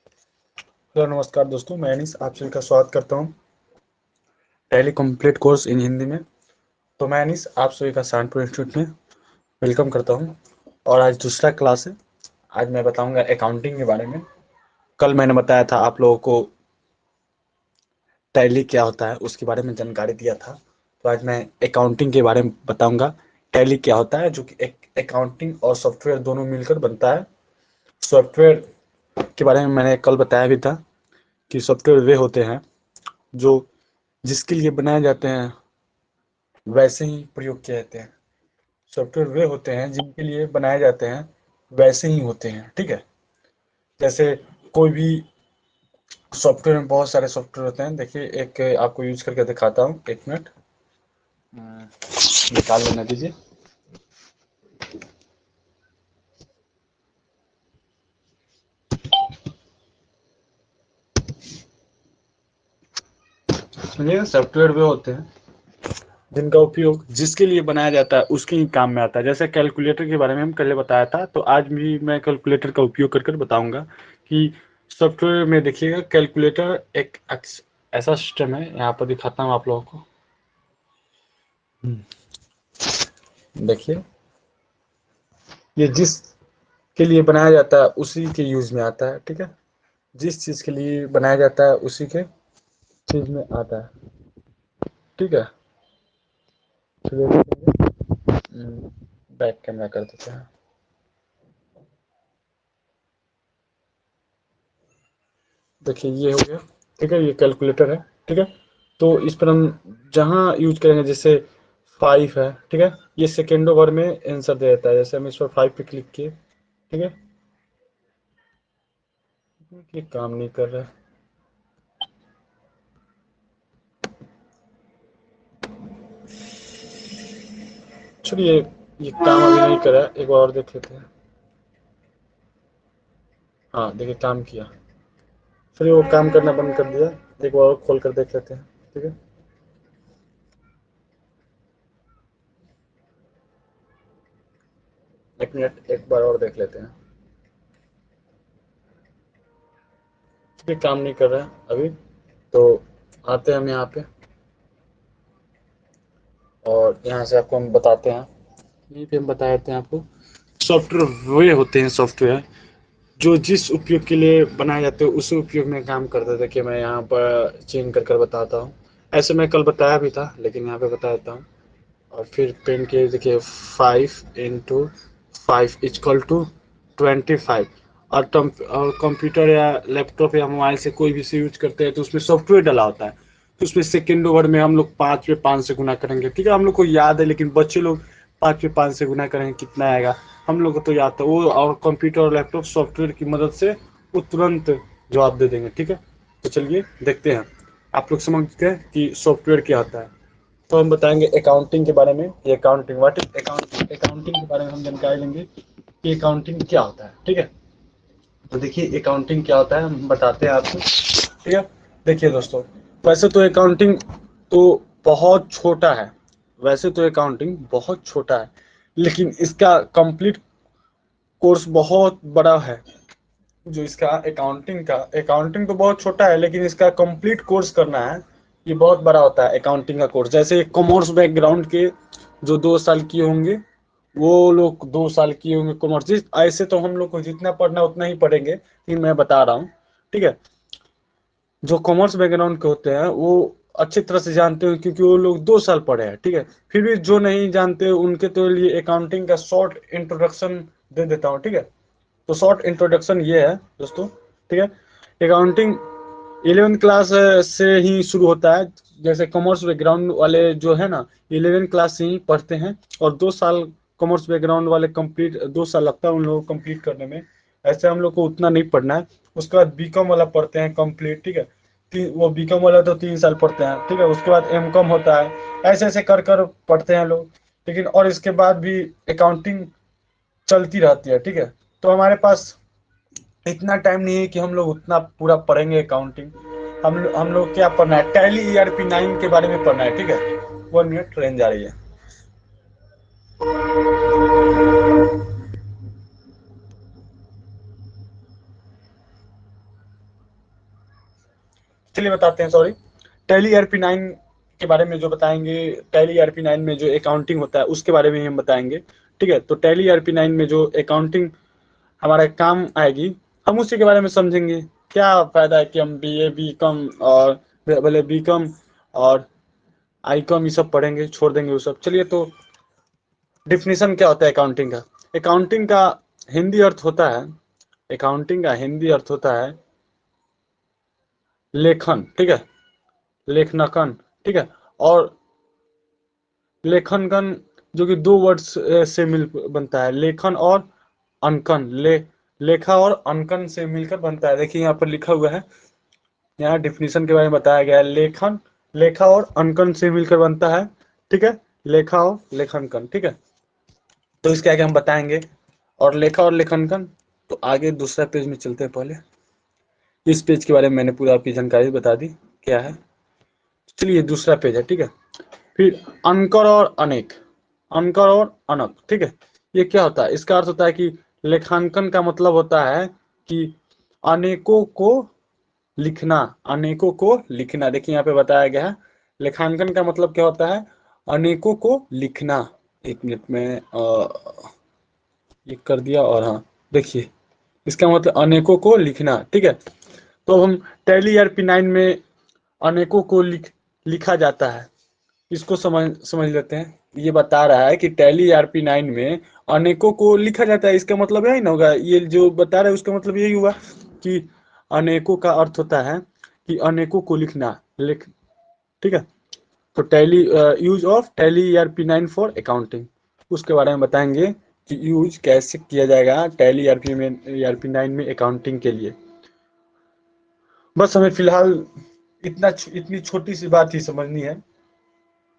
Hello नमस्कार दोस्तों, मैं अनीस आप सभी का स्वागत करता हूँ tally complete course in Hindi में। तो मैं अनीस आप सभी का सहारनपुर इंस्टीट्यूट में वेलकम करता हूँ और आज दूसरा क्लास है। आज मैं बताऊंगा अकाउंटिंग के बारे में। कल मैंने बताया था आप लोगों को टैली क्या होता है उसके बारे में जानकारी दिया था। तो आज मैं अकाउंटिंग के बारे में बताऊंगा टैली क्या होता है, जो कि एक अकाउंटिंग और सॉफ्टवेयर दोनों मिलकर बनता है। सॉफ्टवेयर के बारे में मैंने कल बताया भी था कि सॉफ्टवेयर वे होते हैं जो जिसके लिए बनाए जाते हैं वैसे ही प्रयोग किए जाते हैं। सॉफ्टवेयर वे होते हैं जिनके लिए बनाए जाते हैं वैसे ही होते हैं, ठीक है। जैसे कोई भी सॉफ्टवेयर में बहुत सारे सॉफ्टवेयर होते हैं। देखिए एक आपको यूज करके दिखाता हूँ, एक मिनट निकाल लेना दीजिए। समझिए, सॉफ्टवेयर वे होते हैं जिनका उपयोग जिसके लिए बनाया जाता है उसके ही काम में आता है। जैसे कैलकुलेटर के बारे में हम पहले बताया था, तो आज भी मैं कैलकुलेटर का उपयोग कर कर बताऊंगा कि सॉफ्टवेयर में देखिएगा कैलकुलेटर एक ऐसा सिस्टम है। यहाँ पर दिखाता हूँ आप लोगों को। देखिए, ये जिस के लिए बनाया जाता है उसी के यूज में आता है, ठीक है। जिस चीज के लिए बनाया जाता है उसी के चीज में आता है, ठीक है। चलिए बैक कैमरा कर देते हैं। देखिए ये हो गया, ठीक है। ये कैलकुलेटर है, ठीक है। तो इस पर हम जहाँ यूज करेंगे, जैसे 5 है, ठीक है। ये सेकेंडों भर में आंसर दे देता है। जैसे हम इस पर 5 पे क्लिक किए, ठीक है। ये काम नहीं कर रहा है। चलिए, ये काम अभी नहीं कर रहा है, एक बार और देख लेते हैं। हाँ देखिए, काम किया। फिर वो काम करना बंद कर दिया। एक बार और खोल कर देख लेते हैं, ठीक है। एक मिनट, एक बार और देख लेते हैं। ठीक, काम नहीं कर रहा है अभी। तो आते हैं हम यहाँ पे और यहाँ से आपको हम बताते हैं। यहीं पे हम बता देते हैं आपको। सॉफ्टवेयर वे होते हैं सॉफ्टवेयर जो जिस उपयोग के लिए बनाए जाते हैं उसी उपयोग में काम करते हैं। देखिए मैं यहाँ पर चेंज कर कर बताता हूँ। ऐसे मैं कल बताया भी था, लेकिन यहाँ पे बता देता हूँ। और फिर प्रिंट के देखिए 5 × 5 = 25। और कंप्यूटर या लैपटॉप या मोबाइल से कोई भी से यूज करते हैं तो उसमें सॉफ्टवेयर डला होता है। तो उसमें सेकेंड ओवर में हम लोग 5 पे 5 से गुना करेंगे, ठीक है। हम लोग को याद है, लेकिन बच्चे लोग 5 पे 5 से गुना करेंगे कितना आएगा, हम लोग को तो याद था वो। और कंप्यूटर और लैपटॉप सॉफ्टवेयर की मदद से वो तुरंत जवाब दे देंगे, ठीक है। तो चलिए देखते हैं, आप लोग समझ गए कि सॉफ्टवेयर क्या होता है। तो हम बताएंगे अकाउंटिंग के बारे में। ये accounting, what is accounting. Accounting के बारे में हम जानकारी लेंगे कि अकाउंटिंग क्या होता है, ठीक है। तो देखिए अकाउंटिंग क्या होता है हम बताते हैं आपको, ठीक है। देखिए दोस्तों, वैसे तो अकाउंटिंग तो बहुत छोटा है। वैसे तो अकाउंटिंग बहुत छोटा है, लेकिन इसका कंप्लीट कोर्स बहुत बड़ा है। जो इसका अकाउंटिंग तो बहुत छोटा है, लेकिन इसका कंप्लीट कोर्स करना है ये बहुत बड़ा होता है। अकाउंटिंग का कोर्स, जैसे कॉमर्स बैकग्राउंड के जो 2 साल किए होंगे वो लोग 2 साल किए होंगे कॉमर्स। ऐसे तो हम लोग को जितना पढ़ना उतना ही पढ़ेंगे, लेकिन मैं बता रहा हूँ, ठीक है। जो कॉमर्स बैकग्राउंड के होते हैं वो अच्छी तरह से जानते हैं, क्योंकि वो लोग 2 साल पढ़े हैं, ठीक है। फिर भी जो नहीं जानते उनके तो लिए अकाउंटिंग का शॉर्ट इंट्रोडक्शन दे देता हूँ, ठीक है। तो शॉर्ट इंट्रोडक्शन ये है दोस्तों, ठीक है। अकाउंटिंग 11th क्लास से ही शुरू होता है। जैसे कॉमर्स बैकग्राउंड वाले जो है ना, 11th क्लास से ही पढ़ते हैं। और 2 साल कॉमर्स बैकग्राउंड वाले कंप्लीट, 2 साल लगता है उन लोगों को कंप्लीट करने में। ऐसे हम लोग को उतना नहीं पढ़ना है। उसके बाद बीकॉम वाला पढ़ते हैं कंप्लीट, ठीक है। वो बीकॉम वाला तो 3 साल पढ़ते हैं, ठीक है। उसके बाद एमकॉम होता है। ऐसे ऐसे कर कर पढ़ते हैं लोग, लेकिन और इसके बाद भी अकाउंटिंग चलती रहती है, ठीक है। तो हमारे पास इतना टाइम नहीं है कि हम लोग उतना पूरा पढ़ेंगे अकाउंटिंग। हम लोग क्या पढ़ना है, टैली ERP 9 के बारे में पढ़ना है, ठीक है। 1 मिनट, ट्रेन जा रही है। चलिए बताते हैं, सॉरी। टैली ERP9 के बारे में जो बताएंगे, टैली ERP9 में जो अकाउंटिंग होता है उसके बारे में हम बताएंगे। ठीक है, तो टैली ERP9 में जो अकाउंटिंग हमारा काम आएगी, हम उसी के बारे में समझेंगे। क्या फायदा है कि हम BA BCom और भले BCom और ICOM ये सब पढ़ेंगे, छोड़ देंगे वो सब। चलिए, तो डिफिनीशन क्या होता है अकाउंटिंग का? अकाउंटिंग का हिंदी अर्थ होता है, अकाउंटिंग का हिंदी अर्थ होता है लेखन। ठीक है, लेखनकन। ठीक है, और लेखनकन जो कि दो वर्ड्स से मिल बनता है, लेखन और अंकन। लेखा और अंकन से मिलकर बनता है। देखिए यहाँ पर लिखा हुआ है, यहाँ डिफिनीशन के बारे में बताया गया है। लेखन, लेखा और अंकन से मिलकर बनता है। ठीक है, लेखा और लेखनकन। ठीक है, तो इसके आगे हम बताएंगे। और लेखा और लेखनकन, तो आगे दूसरा पेज में चलते हैं। पहले इस पेज के बारे में मैंने पूरा आपकी जानकारी बता दी क्या है। चलिए, दूसरा पेज है। ठीक है, फिर अंकर और अनेक, अंकर और अनक। ठीक है, ये क्या होता है? इसका अर्थ होता है कि लेखांकन का मतलब होता है कि अनेकों को लिखना, अनेकों को लिखना। देखिए यहाँ पे बताया गया है, लेखांकन का मतलब क्या होता है? अनेकों को लिखना। एक मिनट में ये कर दिया, और हाँ देखिए, इसका मतलब अनेकों को लिखना। ठीक है, तो अब हम टैली ERP9 में अनेकों को लिखा जाता है, इसको समझ समझ लेते हैं। ये बता रहा है कि टैली ERP9 में अनेकों को लिखा जाता है। इसका मतलब यही ना होगा, ये जो बता रहा है उसका मतलब यही हुआ कि अनेकों का अर्थ होता है कि अनेकों को लिखना, लिख। ठीक है, तो tally use of tally ERP9 for accounting, उसके बारे में बताएंगे कि यूज कैसे किया जाएगा टैली ERP9 में अकाउंटिंग के लिए। बस हमें फिलहाल इतनी छोटी सी बात ही समझनी है,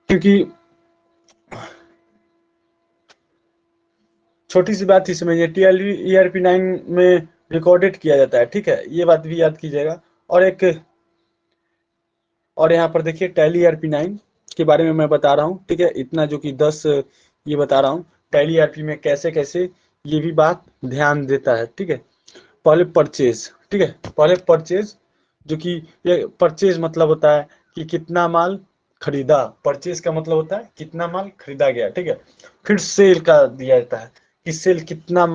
क्योंकि छोटी सी बात ही समझिए, टैली ERP9 में रिकॉर्डेड किया जाता है। ठीक है, ये बात भी याद कीजिएगा। और एक, और यहाँ पर देखिए टैली ERP9 के बारे में मैं बता रहा हूँ। ठीक है, इतना जो कि 10 ये बता रहा हूँ टैली ERP में कैसे कैसे, ये भी बात ध्यान देता है। ठीक है, पहले परचेज। ठीक है, पहले परचेज, जो कि ये परचेज मतलब होता है कि कितना माल खरीदा। परचेज का मतलब होता है कितना माल खरीदा गया। ठीक है, फिर सेल का दिया जाता है कि सेल कितना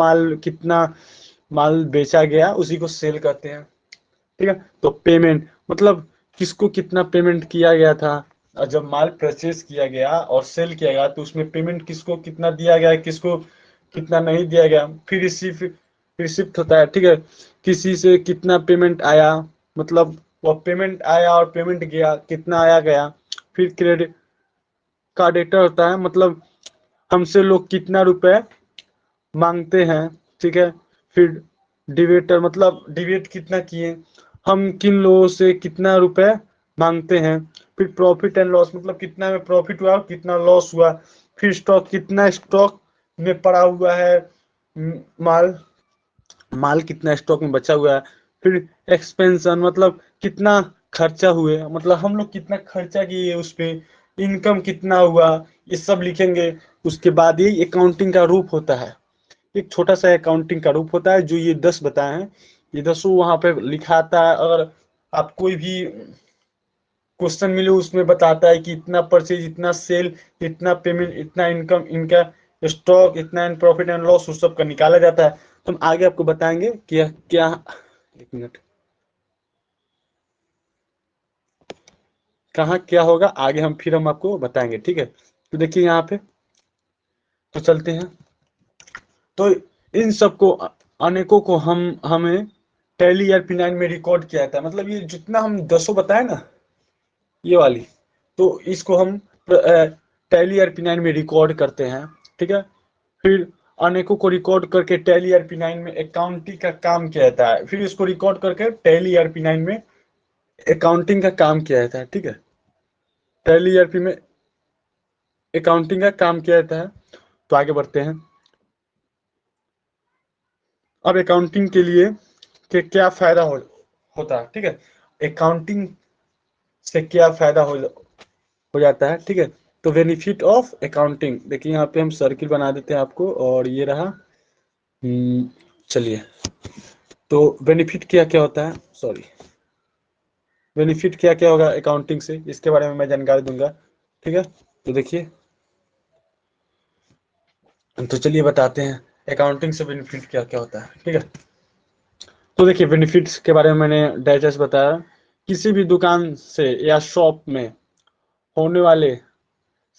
माल बेचा गया, उसी को सेल कहते हैं। ठीक है, तो पेमेंट मतलब किसको कितना पेमेंट किया गया था। और जब माल परचेज किया गया और सेल किया गया तो उसमें पेमेंट किसको कितना दिया गया, किसको कितना नहीं दिया गया। फिर रिसिप्ट होता है। ठीक है, किसी से कितना पेमेंट आया, मतलब वह पेमेंट आया और पेमेंट गया, कितना आया गया। फिर क्रेडिट का डेटा होता है, मतलब हमसे लोग कितना रुपए मांगते हैं। ठीक है, फिर डिबेटर मतलब डिबेट कितना किए, हम किन लोगों से कितना रुपए मांगते हैं। फिर प्रॉफिट एंड लॉस, मतलब कितना में प्रॉफिट हुआ कितना लॉस हुआ। फिर स्टॉक, कितना स्टॉक में पड़ा हुआ है माल, माल कितना स्टॉक में बचा हुआ है। फिर एक्सपेंशन मतलब कितना खर्चा हुए, मतलब हम लोग कितना खर्चा किए उस पे, इनकम कितना हुआ, ये सब लिखेंगे। उसके बाद ये अकाउंटिंग का रूप होता है, एक छोटा सा अकाउंटिंग का रूप होता है जो ये 10 बताए हैं। ये 10 वहां पे लिखाता है। अगर आप कोई भी क्वेश्चन मिले उसमें बताता है कि इतना परचेज, इतना सेल, इतना पेमेंट, इतना इनकम, इनका स्टॉक, इतना इन प्रॉफिट एंड लॉस, उस सब का निकाला जाता है। तो हम आगे आपको बताएंगे कि क्या, एक मिनट, कहाँ क्या होगा आगे, हम आपको बताएंगे। ठीक है, तो देखिए यहाँ पे, तो चलते हैं। तो इन सबको, अनेकों को हमें टैली ERP9 में रिकॉर्ड किया जाता है। मतलब ये जितना हम 10 बताए ना, ये वाली, तो इसको हम टैली ERP9 में रिकॉर्ड करते हैं। ठीक है, फिर अनेकों को रिकॉर्ड करके टैली ERP9 में अकाउंटिंग का काम किया जाता है। फिर इसको रिकॉर्ड करके टैली ERP9 में अकाउंटिंग का काम किया जाता है। ठीक है, टैली ERP में अकाउंटिंग का काम किया जाता है। तो आगे बढ़ते हैं। अब अकाउंटिंग के लिए के क्या फायदा होता है। ठीक है, अकाउंटिंग से क्या फायदा हो जाता है। ठीक है, तो बेनिफिट ऑफ अकाउंटिंग, देखिए यहाँ पे हम सर्किल बना देते हैं आपको, और ये रहा। चलिए, तो बेनिफिट क्या क्या होता है, सॉरी। बेनिफिट क्या क्या होगा अकाउंटिंग से, इसके बारे में मैं जानकारी दूंगा। ठीक है, तो देखिए, तो चलिए बताते हैं अकाउंटिंग से बेनिफिट क्या क्या होता है। ठीक है, तो देखिए बेनिफिट्स के बारे में मैंने डाइजेस्ट बताया। किसी भी दुकान से या शॉप में होने वाले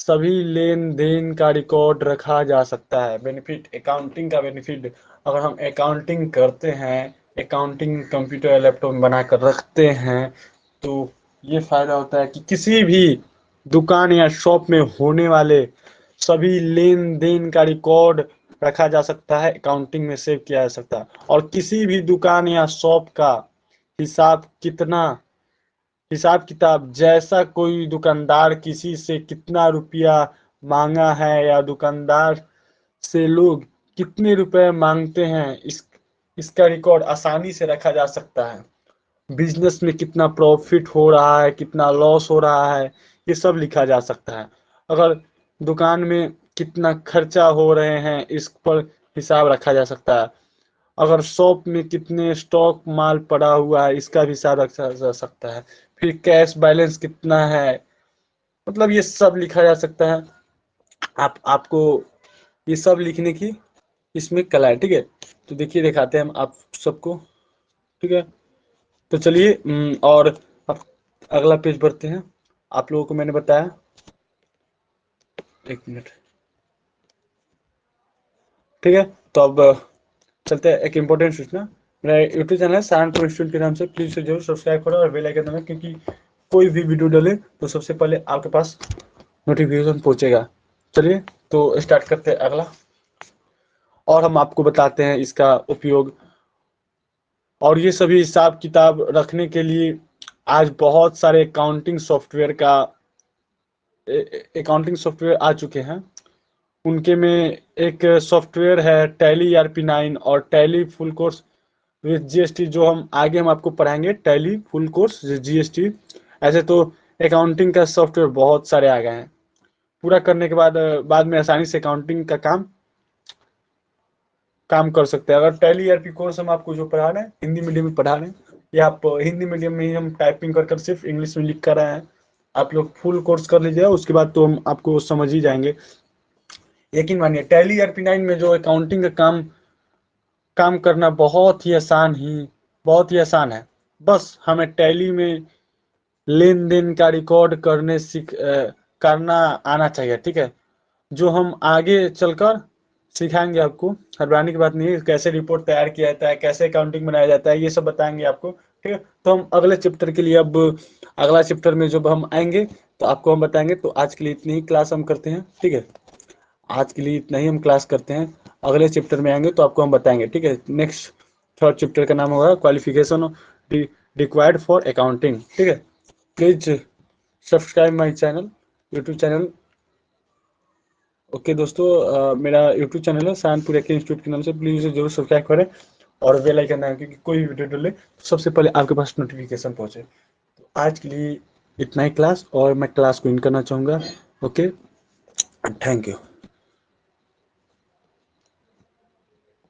सभी लेन देन का रिकॉर्ड रखा जा सकता है। बेनिफिट, अकाउंटिंग का बेनिफिट, अगर हम अकाउंटिंग करते हैं, अकाउंटिंग कंप्यूटर या लैपटॉप में बना कर रखते हैं, तो ये फायदा होता है कि किसी भी दुकान या शॉप में होने वाले सभी लेन देन का रिकॉर्ड रखा जा सकता है, अकाउंटिंग में सेव किया जा सकता है। और किसी भी दुकान या शॉप का हिसाब कितना हिसाब किताब, जैसा कोई दुकानदार किसी से कितना रुपया मांगा है या दुकानदार से लोग कितने रुपए मांगते हैं, इसका रिकॉर्ड आसानी से रखा जा सकता है। बिजनेस में कितना प्रॉफिट हो रहा है, कितना लॉस हो रहा है, ये सब लिखा जा सकता है। अगर दुकान में कितना खर्चा हो रहे हैं, इस पर हिसाब रखा जा सकता है। अगर शॉप में कितने स्टॉक माल पड़ा हुआ है, इसका भी हिसाब रखा जा सकता है। फिर कैश बैलेंस कितना है, मतलब ये सब लिखा जा सकता है। आपको ये सब लिखने की इसमें कला है। ठीक है, तो देखिए दिखाते हैं हम आप सबको। ठीक है, तो चलिए और अब अगला पेज बढ़ते हैं। आप लोगों को मैंने बताया, एक मिनट। ठीक है, तो अब चलते हैं एक इम्पोर्टेंट सूचना। मेरा यूट्यूब चैनल है सहारनपुर इंस्टीट्यूट के नाम से, प्लीज से जरूर सब्सक्राइब करो और बेल आइकन दबाएं, क्योंकि कोई भी वीडियो डाले तो सबसे पहले आपके पास नोटिफिकेशन पहुंचेगा। चलिए, तो स्टार्ट करते हैं अगला, और हम आपको बताते हैं इसका उपयोग। और ये सभी हिसाब किताब रखने के लिए आज बहुत सारे अकाउंटिंग सॉफ्टवेयर आ चुके हैं। उनके में एक सॉफ्टवेयर है टैली ERP9 और tally full course with GST, जो हम आपको पढ़ाएंगे, टैली फुल कोर्स GST। ऐसे तो अकाउंटिंग का सॉफ्टवेयर बहुत सारे आ गए हैं। पूरा करने के बाद में आसानी से अकाउंटिंग का काम कर सकते हैं। अगर टैली ERP कोर्स हम आपको जो पढ़ा रहे हैं, हिंदी मीडियम में पढ़ा रहे हैं, या आप हिंदी मीडियम में ही हम टाइपिंग कर सिर्फ इंग्लिश में लिख कर रहे हैं, आप लोग फुल कोर्स कर लीजिएगा, उसके बाद तो हम आपको समझ ही जाएंगे। यकीन मानिए, टैली ERP9 में जो अकाउंटिंग का काम करना बहुत ही आसान है। बस हमें टैली में लेन देन का रिकॉर्ड करना आना चाहिए। ठीक है, जो हम आगे चलकर सिखाएंगे आपको, हैरानी की बात नहीं है। कैसे रिपोर्ट तैयार किया जाता है, कैसे अकाउंटिंग बनाया जाता है, ये सब बताएंगे आपको। ठीक है, तो हम अगले चैप्टर के लिए, अब अगला चैप्टर में जब हम आएंगे तो आपको हम बताएंगे। तो आज के लिए इतनी ही क्लास हम करते हैं। ठीक है, आज के लिए इतना ही हम क्लास करते हैं। अगले चैप्टर में आएंगे तो आपको हम बताएंगे। ठीक है, नेक्स्ट थर्ड चैप्टर का नाम होगा क्वालिफिकेशन रिक्वायर्ड फॉर अकाउंटिंग। ठीक है, please subscribe my channel, YouTube channel. Okay दोस्तों, मेरा यूट्यूब चैनल है सहारनपुर इंस्टीट्यूट के नाम से, प्लीज उसे जरूर सब्सक्राइब करें और बेल आइकन दबाएं, क्योंकि कोई भी वीडियो डाले तो सबसे पहले आपके पास नोटिफिकेशन पहुंचे। तो आज के लिए इतना ही क्लास, और मैं क्लास को इन करना चाहूँगा। Okay, thank you.